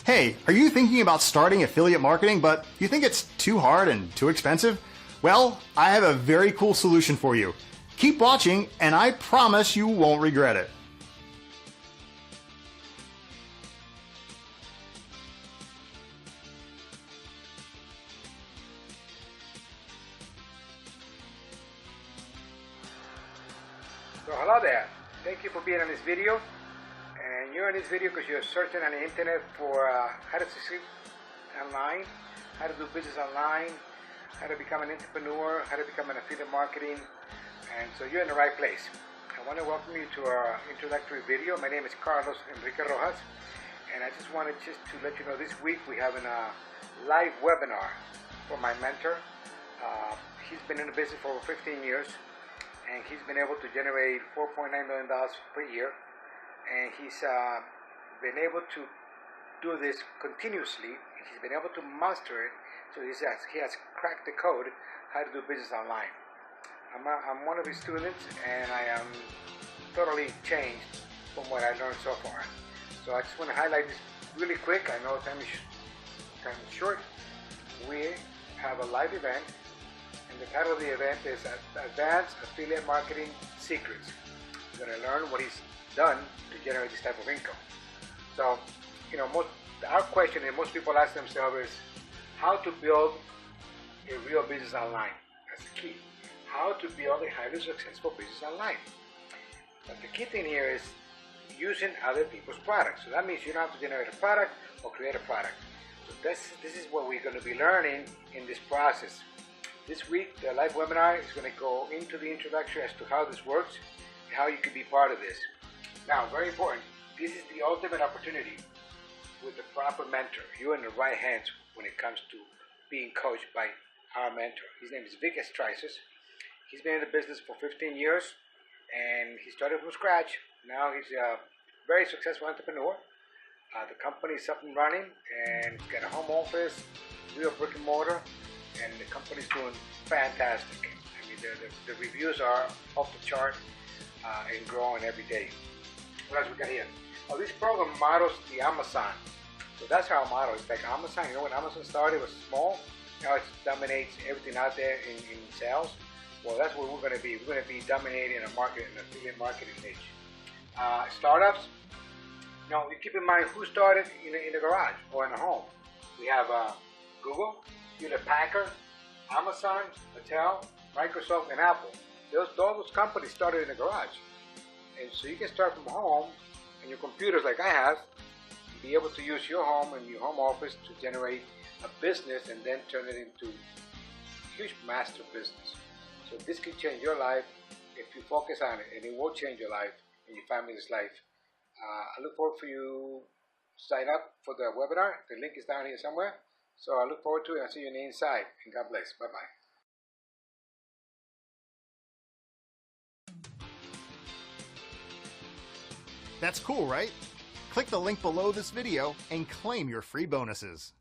Hey, are you thinking about starting affiliate marketing, but you think it's too hard and too expensive? Well, I have a very cool solution for you. Keep watching, and I promise you won't regret it. So hello there, thank you for being on this video, and you're in this video because you're searching on the internet for how to succeed online, how to do business online, how to become an entrepreneur, how to become an affiliate marketing, and so you're in the right place. I want to welcome you to our introductory video. My name is Carlos Enrique Rojas, and I just wanted to let you know this week we have a live webinar for my mentor. He's been in the business for over 15 years. And he's been able to generate $4.9 million per year, and he's been able to do this continuously. He's been able to master it, so he has cracked the code how to do business online. I'm one of his students, and I am totally changed from what I learned so far. So I just want to highlight this really quick. I know time is short. We have a live event. And the title of the event is Advanced Affiliate Marketing Secrets. We're going to learn what he's done to generate this type of income. So, our question that most people ask themselves is how to build a real business online. That's the key. How to build a highly successful business online. But the key thing here is using other people's products. So that means you don't have to generate a product or create a product. So this is what we're going to be learning in this process. This week, the live webinar is going to go into the introduction as to how this works and how you can be part of this. Now, very important, this is the ultimate opportunity with the proper mentor. You're in the right hands when it comes to being coached by our mentor. His name is Vick Strizheus. He's been in the business for 15 years, and he started from scratch. Now he's a very successful entrepreneur. The company is up and running, and he's got a home office, real brick and mortar, and the company's doing fantastic. I mean, the reviews are off the chart and growing every day. What else we got here? Oh, this program models the Amazon. So that's our model. It's like Amazon. You know, when Amazon started, it was small. Now it dominates everything out there in sales. Well, that's what we're going to be. We're going to be dominating a market, an affiliate marketing niche. Startups. Now, you keep in mind who started in the garage or in the home. We have Google, Hewlett-Packard, Amazon, Mattel, Microsoft, and Apple. All those companies started in the garage. And so you can start from home and your computers like I have, be able to use your home and your home office to generate a business and then turn it into a huge master business. So this can change your life if you focus on it, and it will change your life and your family's life. I look forward for you to sign up for the webinar. The link is down here somewhere. So I look forward to it. I'll see you on the inside. And God bless. Bye-bye. That's cool, right? Click the link below this video and claim your free bonuses.